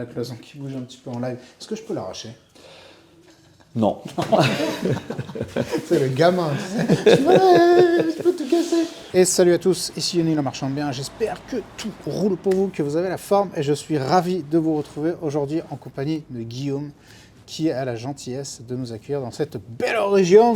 la cloison qui bouge un petit peu en live. Est-ce que je peux l'arracher? Non. C'est le gamin, tu sais. Je peux tout casser. Et salut à tous, ici Yoni le marchand de biens. J'espère que tout roule pour vous, que vous avez la forme. Et je suis ravi de vous retrouver aujourd'hui en compagnie de Guillaume, qui a la gentillesse de nous accueillir dans cette belle région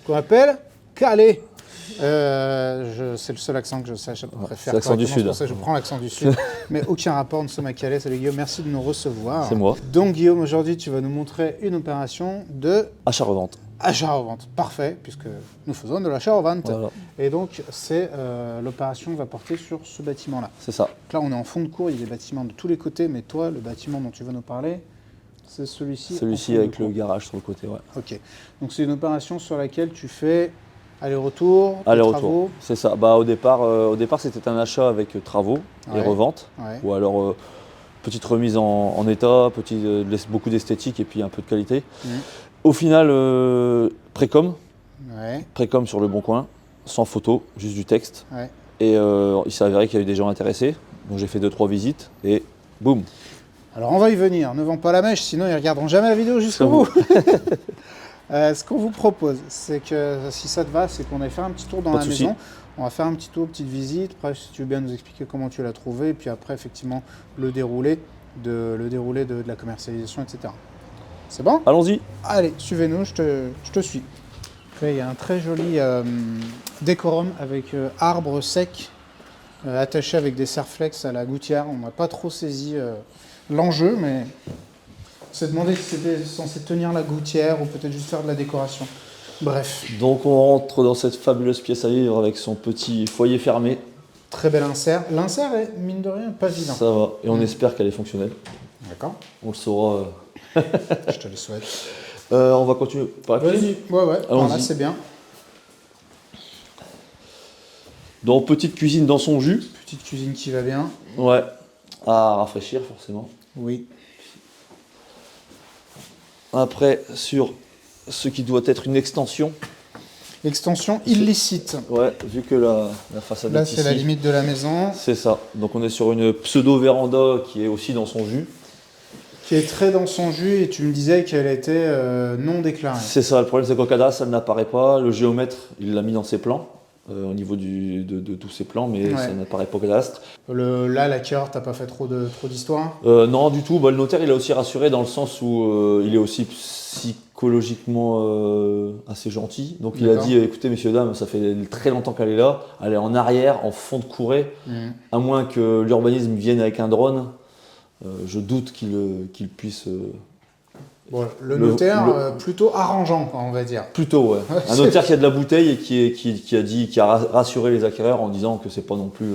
qu'on appelle Calais. C'est le seul accent que je sache à peu près faire. C'est l'accent du C'est Sud. pour ça que je prends l'accent du Sud. Mais aucun rapport, nous sommes à Calais. Salut Guillaume, merci de nous recevoir. C'est moi. Donc Guillaume, aujourd'hui tu vas nous montrer une opération de Achat-revente. achat-revente. Parfait, puisque nous faisons de l'achat-revente. Voilà. Et donc c'est l'opération va porter sur ce bâtiment-là. C'est ça. Donc là on est en fond de cours, il y a des bâtiments de tous les côtés, mais toi, le bâtiment dont tu vas nous parler, c'est celui-ci. Celui-ci avec le garage sur le côté, ouais. Ok. Donc c'est une opération sur laquelle tu fais aller-retour, des Aller-retour. travaux. C'est ça. Bah, au départ c'était un achat avec travaux et Ouais. revente. Ouais. Ou alors petite remise en état, beaucoup d'esthétique et puis un peu de qualité. Au final, précom sur le bon coin, sans photo, juste du texte. Ouais. Et il s'est avéré qu'il y a eu des gens intéressés. Donc j'ai fait 2-3 visites et boum. Alors on va y venir, ne vends pas la mèche, sinon ils ne regarderont jamais la vidéo jusqu'au bout. Ce qu'on vous propose, c'est que si ça te va, c'est qu'on aille faire un petit tour dans Pas la de souci. maison. On va faire un petit tour, petite visite. Après, si tu veux bien nous expliquer comment tu l'as trouvé, et puis après, effectivement, le déroulé de la commercialisation, etc. C'est bon? Allons-y. Allez, suivez-nous, je te suis. Après, il y a un très joli décorum avec arbres secs attachés avec des serflex à la gouttière. On n'a pas trop saisi l'enjeu, mais on s'est demandé si c'était censé tenir la gouttière ou peut-être juste faire de la décoration. Bref, Donc on rentre dans cette fabuleuse pièce à vivre avec son petit foyer fermé. très bel insert. L'insert est, mine de rien, pas vilain. Ça va. Et on espère qu'elle est fonctionnelle. D'accord, On le saura. je te le souhaite. On va continuer par la cuisine. Vas-y, ouais, par là Allons-y. c'est bien. Donc petite cuisine dans son jus. Petite cuisine qui va bien. Ouais. À rafraîchir forcément. Oui. Après sur ce qui doit être une extension. Extension illicite. Ouais, vu que la façade Là, est c'est la ici. limite de la maison, C'est ça. Donc on est sur une pseudo-véranda qui est aussi dans son jus. qui est très dans son jus, et tu me disais qu'elle était non déclarée. C'est ça, le problème c'est qu'au cadastre, ça n'apparaît pas. Le géomètre, il l'a mis dans ses plans, au niveau de tous ses plans, mais Ouais. ça n'apparaît pas au cadastre. Là, l'acquéreur, t'as pas fait trop d'histoire? Non, du tout. Bah, le notaire, il a aussi rassuré dans le sens où il est aussi psychologiquement assez gentil. Donc il a D'accord. dit, écoutez, messieurs, dames, ça fait très longtemps qu'elle est là, elle est en arrière, en fond de courée, à moins que l'urbanisme vienne avec un drone. Je doute qu'il puisse... Bon, le Le- notaire, plutôt arrangeant, quoi, on va dire. Plutôt, ouais. Ouais, Un c'est- notaire qui a de la bouteille et qui a rassuré les acquéreurs en disant que c'est pas non plus...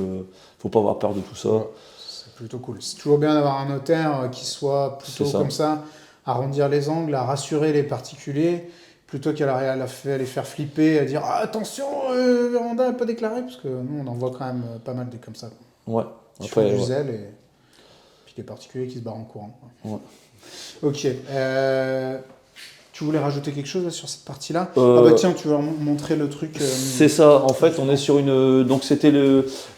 faut pas avoir peur de tout ça. C'est plutôt cool. C'est toujours bien d'avoir un notaire qui soit plutôt C'est ça. comme ça, arrondir les angles, à rassurer les particuliers, plutôt qu'à les faire flipper, à dire ah, attention, véranda n'est pas déclarée, parce que nous, on en voit quand même pas mal des comme ça. Ouais. Qui font Après, du ouais. zèle et puis des particuliers qui se barrent en courant, quoi. Ouais. Ok. Tu voulais rajouter quelque chose là, sur cette partie-là? Euh, Ah bah tiens, tu vas montrer le truc. C'est ça, en fait, on est sur une. Donc, c'était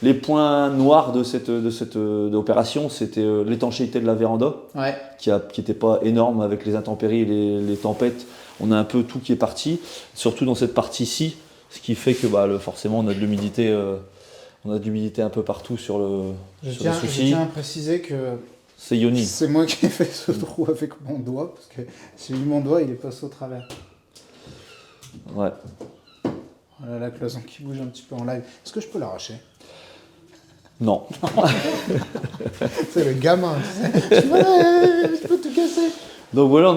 les points noirs de cette opération, c'était l'étanchéité de la véranda, Ouais. qui n'était pas énorme avec les intempéries et les tempêtes. On a un peu tout qui est parti, surtout dans cette partie-ci, ce qui fait que forcément, on a de l'humidité. On a de l'humidité un peu partout sur le Je souci. tiens à préciser que C'est Yoni. c'est moi qui ai fait ce trou avec mon doigt, parce que si j'ai mis mon doigt, il est passé au travers. Ouais. Voilà la cloison qui bouge un petit peu en live. Est-ce que je peux l'arracher? Non. C'est le gamin, tu sais. Je peux tout casser. Donc voilà,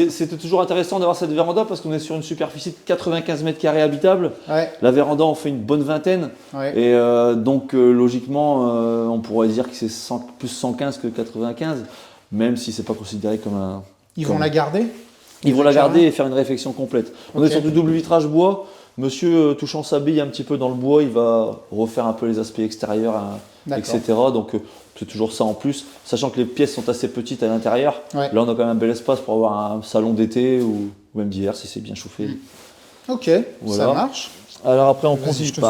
c'était toujours intéressant d'avoir cette véranda parce qu'on est sur une superficie de 95 mètres carrés habitable. Ouais, La véranda en fait une bonne vingtaine. ouais. Et donc logiquement, on pourrait dire que c'est plus 115 que 95, même si c'est pas considéré comme un... Ils vont la garder? Ils vont la garder et faire une réfection complète. On Ok. est sur du double vitrage bois. Monsieur, touchant sa bille un petit peu dans le bois, il va refaire un peu les aspects extérieurs, D'accord. etc. Donc c'est toujours ça en plus. Sachant que les pièces sont assez petites à l'intérieur. Ouais. Là, on a quand même un bel espace pour avoir un salon d'été ou même d'hiver si c'est bien chauffé. Ok, Voilà. ça marche. Alors après, on Vas-y, continue, je te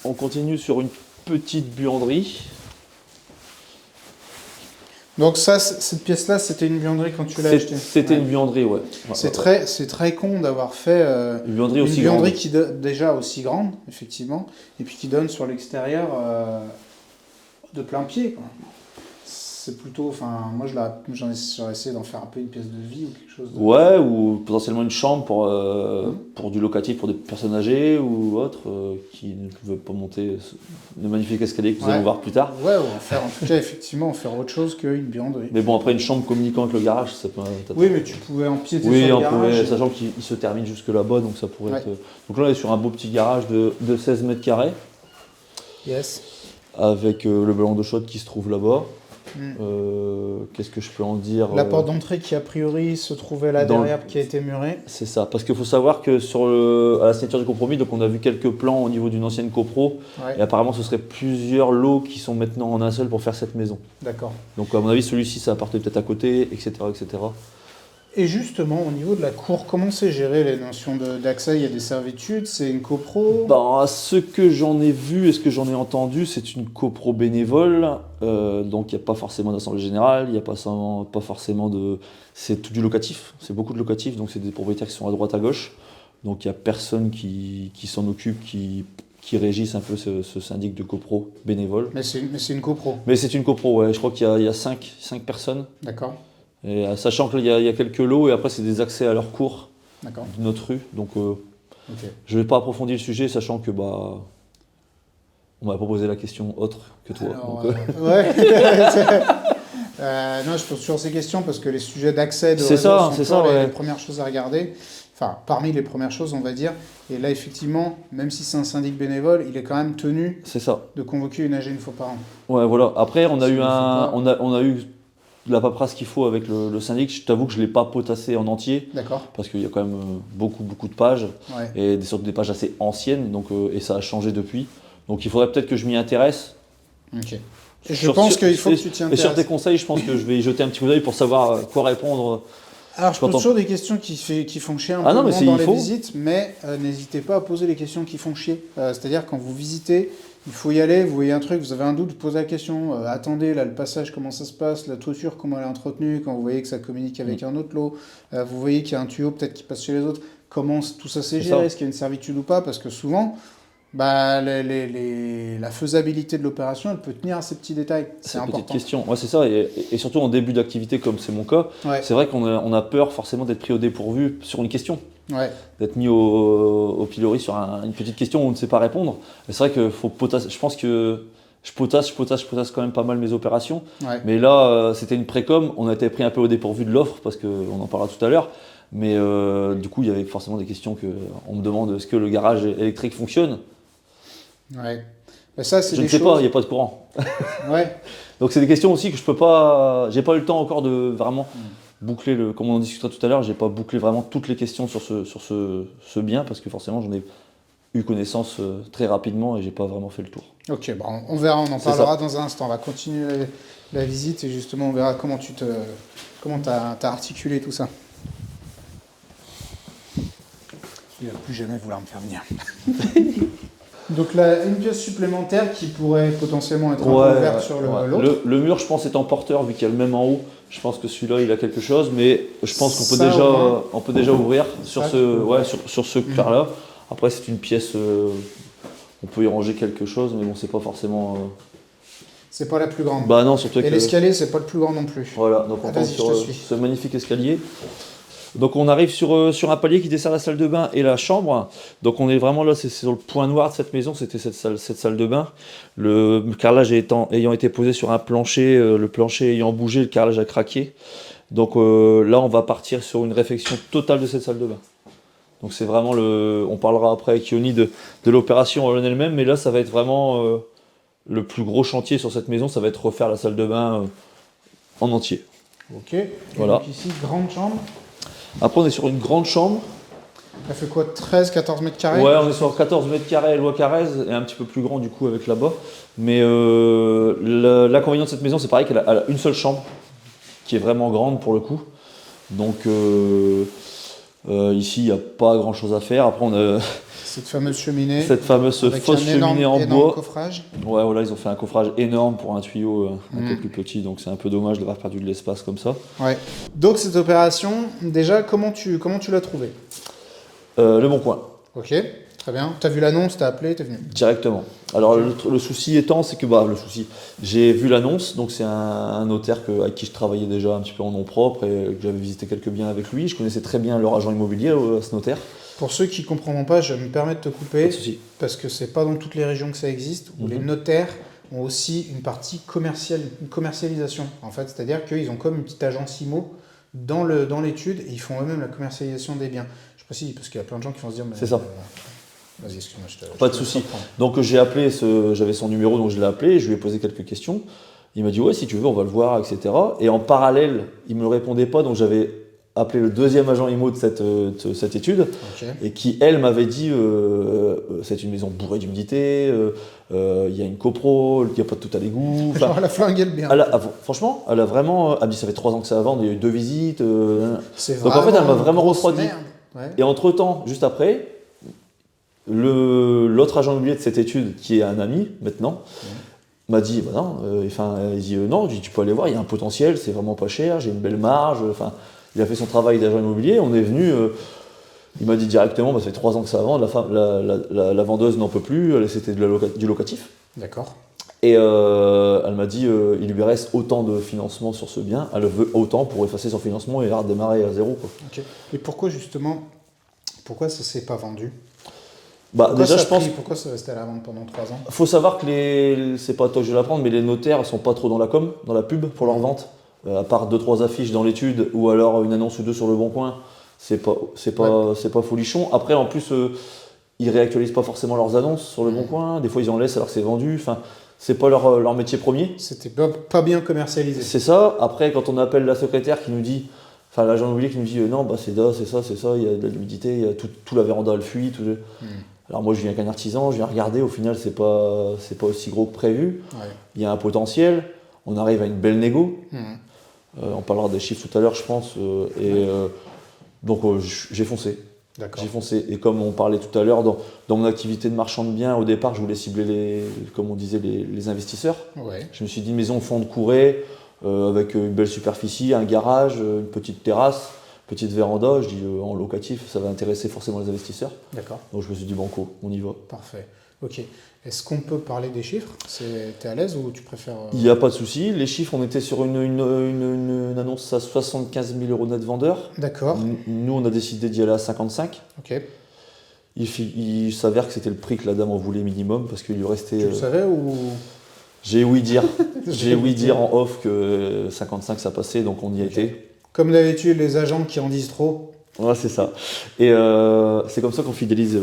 on continue sur une petite buanderie. Donc ça, cette pièce-là, c'était une buanderie quand tu l'as achetée? C'était une buanderie, ouais. C'est très con d'avoir fait une buanderie qui déjà aussi grande, effectivement, et puis qui donne sur l'extérieur de plein pied, quoi. C'est plutôt, enfin, moi j'aurais essayé d'en faire un peu une pièce de vie ou quelque chose. Ouais, ou potentiellement une chambre pour du locatif pour des personnes âgées ou autres qui ne veulent pas monter le magnifique escalier que nous allons voir plus tard. Ouais, ou en tout cas, effectivement, en faire autre chose qu'une buanderie. Mais bon, après une chambre communiquant avec le garage, ça peut. Oui, mais tu pouvais empiéter sur le garage. Oui, sachant qu'il se termine jusque là-bas, donc ça pourrait être. Donc là, on est sur un beau petit garage de 16 mètres carrés. Yes. Avec le ballon d'eau chaude qui se trouve là-bas. Qu'est-ce que je peux en dire? La porte d'entrée qui a priori se trouvait là derrière, qui a été murée. C'est ça, parce qu'il faut savoir que à la signature du compromis, donc on a vu quelques plans au niveau d'une ancienne copro, et apparemment ce serait plusieurs lots qui sont maintenant en un seul pour faire cette maison. D'accord. Donc à mon avis celui-ci ça appartenait peut-être à côté, etc., etc. Et justement, au niveau de la cour, comment c'est géré les notions d'accès? Il y a des servitudes, c'est une copro? À ce que j'en ai vu et ce que j'en ai entendu, c'est une copro bénévole, donc il n'y a pas forcément d'assemblée générale, il n'y a pas forcément de... C'est tout du locatif, c'est beaucoup de locatif, donc c'est des propriétaires qui sont à droite à gauche, donc il n'y a personne qui s'en occupe, qui régisse un peu ce syndic de copro bénévole. Mais c'est une copro? Mais c'est une copro, ouais, je crois qu'il y a 5 personnes. D'accord. Et, sachant qu'il y a quelques lots et après c'est des accès à leur cours de notre rue. Donc je ne vais pas approfondir le sujet, sachant que on m'a proposé la question autre que toi. Alors, non, je pose toujours ces questions parce que les sujets d'accès sont les premières choses à regarder. Enfin, parmi les premières choses, on va dire. Et là, effectivement, même si c'est un syndic bénévole, il est quand même tenu de convoquer une AG une fois par an. Ouais, voilà. Après, on a eu la paperasse qu'il faut avec le syndic. Je t'avoue que je ne l'ai pas potassé en entier. D'accord. Parce qu'il y a quand même beaucoup de pages. Ouais. Et surtout des pages assez anciennes. Donc, et ça a changé depuis. Donc il faudrait peut-être que je m'y intéresse. Ok. Et je pense qu'il faut que tu t'y intéresses. Et sur tes conseils, je pense que je vais y jeter un petit coup d'œil pour savoir quoi répondre. Alors je pose toujours des questions qui font chier un peu dans les visites, mais n'hésitez pas à poser les questions qui font chier. C'est-à-dire quand vous visitez, il faut y aller, vous voyez un truc, vous avez un doute, vous posez la question, attendez, là le passage, comment ça se passe, la toiture, comment elle est entretenue, quand vous voyez que ça communique avec un autre lot, vous voyez qu'il y a un tuyau peut-être qui passe chez les autres, comment tout ça s'est géré, est-ce qu'il y a une servitude ou pas, parce que souvent, la faisabilité de l'opération, elle peut tenir à ces petits détails. C'est important. Petite question. Ouais, c'est ça. Et surtout en début d'activité, comme c'est mon cas, c'est vrai qu'on a peur forcément d'être pris au dépourvu sur une question. Ouais. D'être mis au pilori sur une petite question où on ne sait pas répondre. Et c'est vrai qu'il faut potasser. Je pense que je potasse quand même pas mal mes opérations. Ouais. Mais là, c'était une précom. On a été pris un peu au dépourvu de l'offre parce qu'on en parlera tout à l'heure. Mais du coup, il y avait forcément des questions on me demande est-ce que le garage électrique fonctionne? Ouais. Mais ça, je ne sais pas, il n'y a pas de courant. Ouais. Donc c'est des questions aussi que je peux pas. J'ai pas eu le temps encore de vraiment boucler comme on en discutera tout à l'heure, j'ai pas bouclé vraiment toutes les questions sur ce bien parce que forcément j'en ai eu connaissance très rapidement et j'ai pas vraiment fait le tour. Ok, bon, on verra, on en parlera dans un instant. On va continuer la visite et justement on verra comment t'as articulé tout ça. Il ne va plus jamais vouloir me faire venir. Donc là, une pièce supplémentaire qui pourrait potentiellement être un peu ouverte sur l'autre. Le mur, je pense, étant porteur, vu qu'il y a le même en haut, je pense que celui-là, il a quelque chose, mais je pense qu'on peut déjà ouvrir sur ce clair-là. Après, c'est une pièce, on peut y ranger quelque chose, mais bon, c'est pas forcément... C'est pas la plus grande. Bah non, surtout et l'escalier, c'est pas le plus grand non plus. Voilà, donc on tombe sur ce magnifique escalier. Donc on arrive sur un palier qui dessert la salle de bain et la chambre. Donc on est vraiment là, c'est sur le point noir de cette maison, c'était cette salle de bain. Le carrelage ayant été posé sur un plancher, le plancher ayant bougé, le carrelage a craqué. Donc là on va partir sur une réfection totale de cette salle de bain. Donc c'est vraiment on parlera après avec Yoni de l'opération en elle-même, mais là ça va être vraiment le plus gros chantier sur cette maison, ça va être refaire la salle de bain en entier. Ok, et voilà. Donc ici, grande chambre. Après, on est sur une grande chambre. Elle fait quoi, 13-14 mètres carrés? Ouais, on est sur 14 mètres carrés, loi Carrez, et un petit peu plus grand du coup avec là-bas. Mais l'inconvénient de cette maison, c'est pareil qu'elle a une seule chambre, qui est vraiment grande pour le coup. Donc ici, il n'y a pas grand-chose à faire. Après, Cette fameuse cheminée. Cette fameuse avec fausse cheminée en énorme bois. Coffrage. Ouais, voilà, ils ont fait un coffrage énorme pour un tuyau un peu plus petit, donc c'est un peu dommage d'avoir perdu de l'espace comme ça. Ouais. Donc cette opération, déjà, comment tu l'as trouvée? Le Bon Coin. Ok, très bien. T'as vu l'annonce, t'as appelé, t'es venu? Directement. Alors le souci étant, c'est que j'ai vu l'annonce, donc c'est un notaire avec qui je travaillais déjà un petit peu en nom propre et que j'avais visité quelques biens avec lui. Je connaissais très bien leur agent immobilier, ce notaire. Pour ceux qui ne comprendront pas, je me permets de te couper, parce que c'est pas dans toutes les régions que ça existe, où les notaires ont aussi une partie commerciale, une commercialisation, en fait. C'est-à-dire qu'ils ont comme une petite agence IMO dans l'étude et ils font eux-mêmes la commercialisation des biens. Je précise, parce qu'il y a plein de gens qui vont se dire... C'est ça. Vas-y, excuse-moi, pas de souci. Donc j'ai appelé, j'avais son numéro, donc je l'ai appelé, je lui ai posé quelques questions. Il m'a dit ouais, si tu veux, on va le voir, etc. Et en parallèle, il ne me répondait pas, donc j'avais appelé le deuxième agent IMO de cette étude, et qui, elle, m'avait dit c'est une maison bourrée d'humidité, il y a une copro, il n'y a pas de tout à l'égout. Genre, elle a flingué le bien. Franchement, elle a vraiment... Elle me dit ça fait 3 ans que ça va vendre, il y a eu 2 visites. Donc en fait, elle m'a vraiment refroidi. Ouais. Et entre-temps, juste après, l'autre agent immobilier de cette étude, qui est un ami maintenant, m'a dit bah non, il dit non, tu peux aller voir, il y a un potentiel, c'est vraiment pas cher, j'ai une belle marge. Il a fait son travail d'agent immobilier, on est venu, il m'a dit directement, ça fait 3 ans que ça vend, la vendeuse n'en peut plus, c'était du locatif. D'accord. Et elle m'a dit, il lui reste autant de financement sur ce bien, elle veut autant pour effacer son financement et redémarrer à zéro. Quoi. Okay. Et pourquoi ça s'est pas vendu? Pourquoi ça restait à la vente pendant 3 ans? Il faut savoir que c'est pas toi que je vais l'apprendre, mais les notaires ne sont pas trop dans la com, dans la pub pour leur vente. À part 2-3 affiches dans l'étude ou alors une annonce ou deux sur le Bon Coin, c'est pas folichon. Après, en plus, ils réactualisent pas forcément leurs annonces sur le Bon Coin. Des fois, ils en laissent alors que c'est vendu. C'est pas leur métier premier. C'était pas bien commercialisé. C'est ça. Après, quand on appelle la secrétaire qui nous dit, l'agent immobilier qui nous dit non, c'est ça, il y a de l'humidité, il y a tout la véranda, elle fuit. Alors moi, je viens qu'un artisan, je viens regarder. Au final, c'est pas aussi gros que prévu. Ouais. Il y a un potentiel. On arrive à une belle négo. On parlera des chiffres tout à l'heure, je pense. Donc j'ai foncé. D'accord. J'ai foncé. Et comme on parlait tout à l'heure, dans mon activité de marchand de biens, au départ, je voulais cibler comme on disait, les investisseurs. Ouais. Je me suis dit maison au fond de courée, avec une belle superficie, un garage, une petite terrasse, petite véranda. Je dis en locatif, ça va intéresser forcément les investisseurs. D'accord. Donc je me suis dit banco, on y va. Parfait. Ok. Est-ce qu'on peut parler des chiffres? T'es à l'aise ou tu préfères... Il n'y a pas de souci. Les chiffres, on était sur une annonce à 75 000 € net vendeur. D'accord. Nous, on a décidé d'y aller à 55. Ok. Il s'avère que c'était le prix que la dame en voulait minimum parce qu'il lui restait... Tu le savais ou... J'ai ouï dire. J'ai ouï dire en off que 55 ça passait, donc on y était. Comme d'habitude, les agents qui en disent trop. Ouais, c'est ça. Et c'est comme ça qu'on fidélise...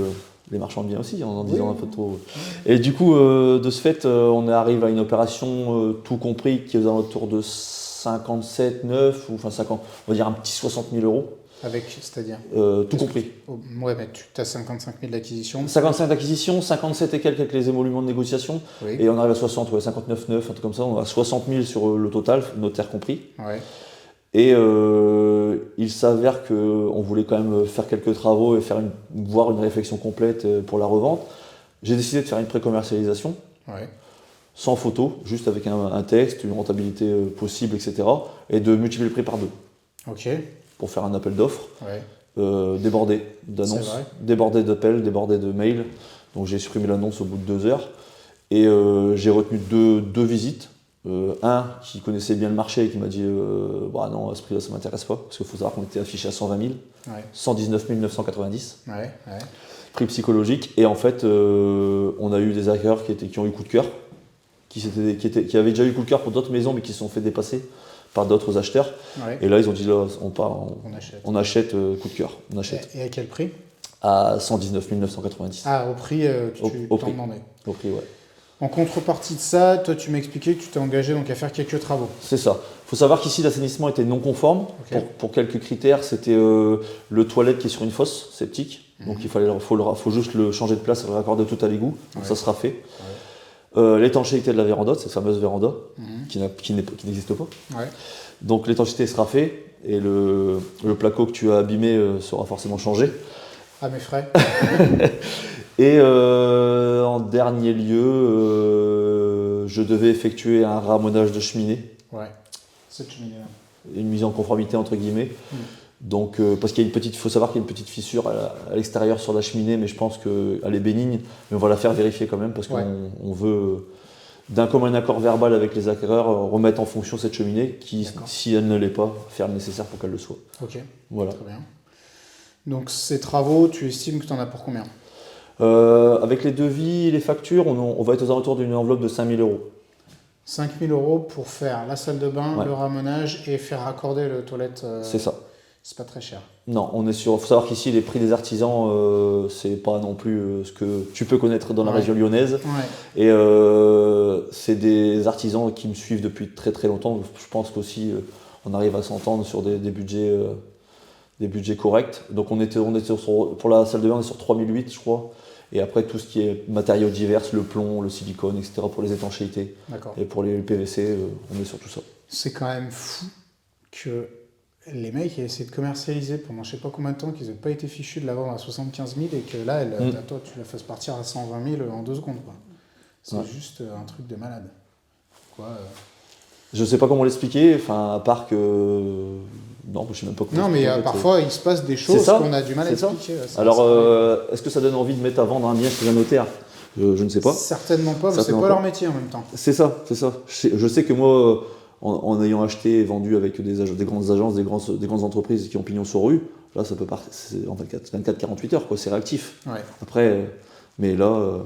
les marchands de biens aussi, en disant un peu trop. Et du coup, de ce fait, on arrive à une opération tout compris qui est aux alentours de 57, 9, ou enfin 50, on va dire un petit 60 000 €. Avec, c'est-à-dire tout compris. Ouais, mais tu as 55 000 d'acquisition. 55 d'acquisition, 57 et quelques avec les émoluments de négociation. Oui. Et on arrive à 60, 59, 9, un truc comme ça. On a 60 000 sur le total, notaire compris. Ouais. Et il s'avère qu'on voulait quand même faire quelques travaux et voir une réflexion complète pour la revente. J'ai décidé de faire une pré-commercialisation, sans photo, juste avec un texte, une rentabilité possible, etc. Et de multiplier le prix par 2. Ok. Pour faire un appel d'offres, débordé d'annonces, débordé d'appels, débordé de mails. Donc j'ai supprimé l'annonce au bout de 2 heures. Et j'ai retenu deux visites. Un qui connaissait bien le marché et qui m'a dit non, à ce prix-là, ça ne m'intéresse pas, parce qu'il faut savoir qu'on était affiché à 120 000, 119 990, prix psychologique. Et en fait, on a eu des acquéreurs qui ont eu coup de cœur, qui avaient déjà eu coup de cœur pour d'autres maisons, mais qui se sont fait dépasser par d'autres acheteurs. Et là, ils ont dit là, on achète coup de cœur. On achète. Et à quel prix? À 119 990. Ah, au prix que tu t'en demandais. Au prix, ouais. En contrepartie de ça, toi tu m'expliquais que tu t'es engagé donc à faire quelques travaux. C'est ça. Il faut savoir qu'ici l'assainissement était non conforme pour quelques critères. C'était le toilette qui est sur une fosse septique. Donc il faut juste le changer de place et le raccorder tout à l'égout. Donc ça sera fait. L'étanchéité de la véranda, cette fameuse véranda qui n'existe pas. Donc l'étanchéité sera faite et le placo que tu as abîmé sera forcément changé. À mes frais. Et en dernier lieu, je devais effectuer un ramonage de cheminée. Ouais, cette cheminée-là. Une mise en conformité entre guillemets. Donc, parce qu'il y a faut savoir qu'il y a une petite fissure à l'extérieur sur la cheminée, mais je pense qu'elle est bénigne. Mais on va la faire vérifier quand même parce qu'on veut, d'un commun accord verbal avec les acquéreurs, remettre en fonction cette cheminée qui, si elle ne l'est pas, faire le nécessaire pour qu'elle le soit. Ok, voilà. Très bien. Donc ces travaux, tu estimes que tu en as pour combien? Avec les devis et les factures, on va être aux alentours d'une enveloppe de 5 000 €. 5 000 € pour faire la salle de bain, le ramonage et faire raccorder le toilette. C'est ça. C'est pas très cher. Non, on est sûr. Il faut savoir qu'ici, les prix des artisans, c'est pas non plus ce que tu peux connaître dans la région lyonnaise. Et c'est des artisans qui me suivent depuis très très longtemps. Je pense qu'aussi, on arrive à s'entendre sur des budgets corrects. Donc on était pour la salle de bain, on est sur 3 800, je crois. Et après, tout ce qui est matériaux divers, le plomb, le silicone, etc. pour les étanchéités. Et pour les PVC, on est sur tout ça. C'est quand même fou que les mecs aient essayé de commercialiser pendant je sais pas combien de temps, qu'ils n'aient pas été fichus de la vendre à 75 000 et que là, toi, tu la fasses partir à 120 000 en 2 secondes. C'est juste un truc de malade. Je sais pas comment l'expliquer, à part que... Non, je sais même pas comment l'expliquer. Non, mais parfois, il se passe des choses qu'on a du mal à expliquer. Alors, est-ce que ça donne envie de mettre à vendre un bien chez un notaire ? Je ne sais pas. Certainement pas, mais c'est pas leur métier en même temps. C'est ça. Je sais que moi... En ayant acheté et vendu avec des grandes agences, des grandes entreprises qui ont pignon sur rue, là ça peut partir en 24-48 heures, c'est réactif. Après, mais là,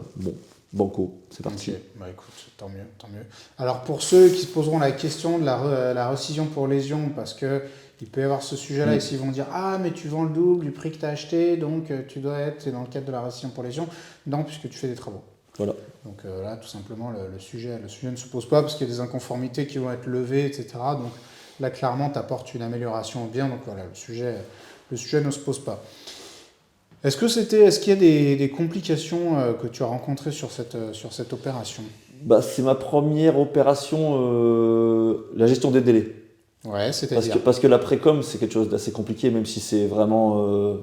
banco, c'est parti. Bah écoute, tant mieux. Alors pour ceux qui se poseront la question de la rescission pour lésion, parce qu'il peut y avoir ce sujet-là, et s'ils vont dire « Ah, mais tu vends le double du prix que tu as acheté, donc tu dois être dans le cadre de la rescission pour lésion. » Non, puisque tu fais des travaux. Voilà. Donc là, tout simplement, le sujet ne se pose pas parce qu'il y a des inconformités qui vont être levées, etc. Donc là, clairement, tu apportes une amélioration au bien. Donc voilà, le sujet ne se pose pas. Est-ce qu'il y a des complications que tu as rencontrées sur cette opération ? C'est ma première opération, la gestion des délais. Ouais, c'est-à-dire parce que la précom, c'est quelque chose d'assez compliqué, même si c'est vraiment,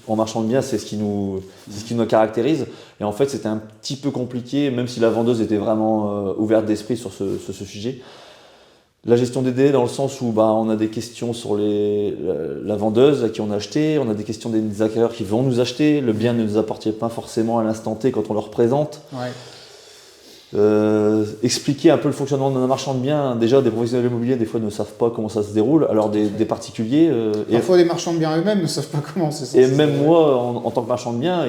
en marchand de biens, c'est ce qui nous caractérise. Et en fait, c'était un petit peu compliqué, même si la vendeuse était vraiment ouverte d'esprit sur ce sujet. La gestion des délais, dans le sens où on a des questions sur la vendeuse à qui on a acheté, on a des questions des acquéreurs qui vont nous acheter, le bien ne nous appartient pas forcément à l'instant T quand on leur présente. Ouais. Expliquer un peu le fonctionnement d'un marchand de biens. Déjà, des professionnels immobiliers, des fois, ne savent pas comment ça se déroule. Alors, des particuliers... Parfois, des marchands de biens eux-mêmes ne savent pas comment c'est ça. Et même moi, en tant que marchand de biens,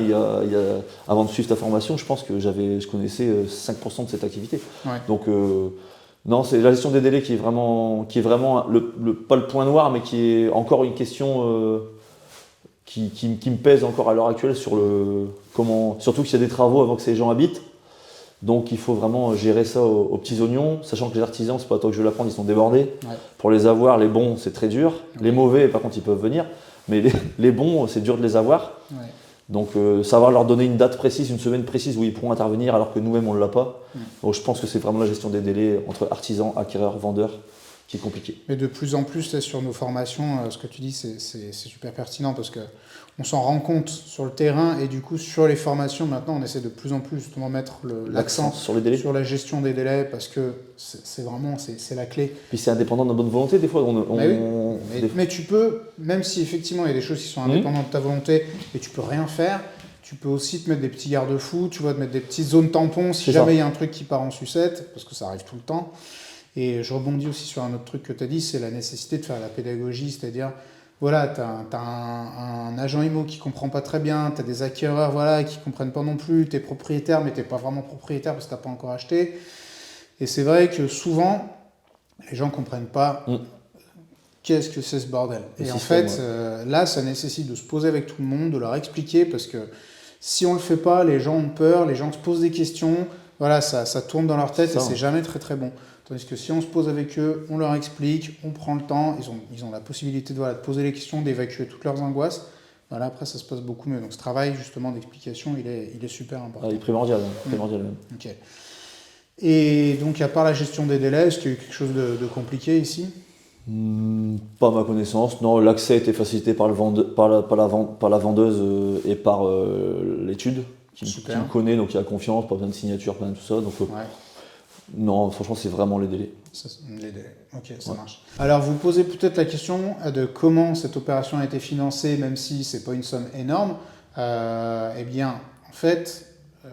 avant de suivre ta formation, je pense que je connaissais 5% de cette activité. Donc, non, c'est la gestion des délais qui est vraiment pas le point noir, mais qui est encore une question qui me pèse encore à l'heure actuelle sur surtout qu'il y a des travaux avant que ces gens habitent. Donc il faut vraiment gérer ça aux petits oignons, sachant que les artisans, c'est pas toi que je vais l'apprendre, ils sont débordés. Pour les avoir, les bons, c'est très dur. Les mauvais, par contre, ils peuvent venir. Mais les bons, c'est dur de les avoir. Donc savoir leur donner une date précise, une semaine précise où ils pourront intervenir alors que nous-mêmes, on ne l'a pas. Donc je pense que c'est vraiment la gestion des délais entre artisans, acquéreurs, vendeurs qui est compliqué. Mais de plus en plus, sur nos formations, ce que tu dis, c'est super pertinent parce que on s'en rend compte sur le terrain et du coup sur les formations maintenant on essaie de plus en plus justement mettre l'accent sur les délais, sur la gestion des délais parce que c'est vraiment la clé. Puis c'est indépendant de notre bonne volonté des fois. Mais tu peux, même si effectivement il y a des choses qui sont indépendantes de ta volonté et tu peux rien faire, tu peux aussi te mettre des petits garde-fous, tu vas te mettre des petites zones tampons si jamais il y a un truc qui part en sucette parce que ça arrive tout le temps. Et je rebondis aussi sur un autre truc que tu as dit, c'est la nécessité de faire la pédagogie, c'est-à-dire voilà, tu as un agent IMO qui ne comprend pas très bien, tu as des acquéreurs qui ne comprennent pas non plus, tu es propriétaire mais tu n'es pas vraiment propriétaire parce que tu n'as pas encore acheté. Et c'est vrai que souvent, les gens ne comprennent pas qu'est-ce que c'est ce bordel. Et en fait, là, ça nécessite de se poser avec tout le monde, de leur expliquer parce que si on ne le fait pas, les gens ont peur, les gens se posent des questions, ça tourne dans leur tête et c'est jamais très très bon. Tandis que si on se pose avec eux, on leur explique, on prend le temps, ils ont la possibilité de poser les questions, d'évacuer toutes leurs angoisses. Après, ça se passe beaucoup mieux. Donc ce travail justement d'explication, il est super important. Il est primordial. Ok. Et donc, à part la gestion des délais, est-ce qu'il y a eu quelque chose de compliqué ici ? Pas à ma connaissance, non. L'accès était facilité par, par la vendeuse et par l'étude qui me connaît, donc il y a confiance, pas besoin de signature, pas besoin de tout ça. Donc, non, franchement, c'est vraiment les délais. Les délais, ok, ça marche. Alors, vous posez peut-être la question de comment cette opération a été financée, même si ce n'est pas une somme énorme. Eh bien, en fait,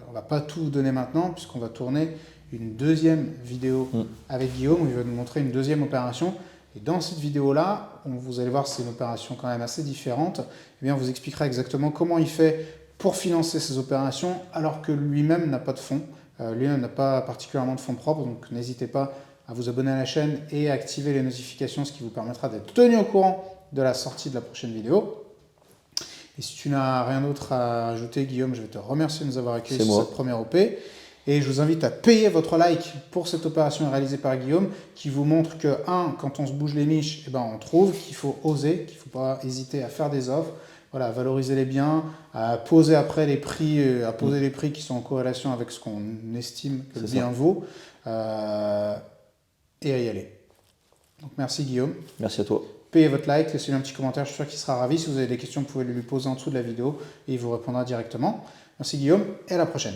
on ne va pas tout vous donner maintenant, puisqu'on va tourner une deuxième vidéo avec Guillaume, où il va nous montrer une deuxième opération. Et dans cette vidéo-là, vous allez voir, c'est une opération quand même assez différente. Eh bien, on vous expliquera exactement comment il fait pour financer ces opérations, alors que lui-même n'a pas de fonds. Lui-même n'a pas particulièrement de fonds propres, donc n'hésitez pas à vous abonner à la chaîne et à activer les notifications, ce qui vous permettra d'être tenu au courant de la sortie de la prochaine vidéo. Et si tu n'as rien d'autre à ajouter, Guillaume, je vais te remercier de nous avoir accueillis sur cette première OP. Et je vous invite à payer votre like pour cette opération réalisée par Guillaume, qui vous montre que, quand on se bouge les niches, eh ben, on trouve qu'il faut oser, qu'il ne faut pas hésiter à faire des offres, voilà, à valoriser les biens, à poser après les prix, les prix qui sont en corrélation avec ce qu'on estime que le bien vaut, et à y aller. Donc merci Guillaume. Merci à toi. Payez votre like, laissez-lui un petit commentaire, je suis sûr qu'il sera ravi. Si vous avez des questions, vous pouvez lui poser en dessous de la vidéo et il vous répondra directement. Merci Guillaume et à la prochaine.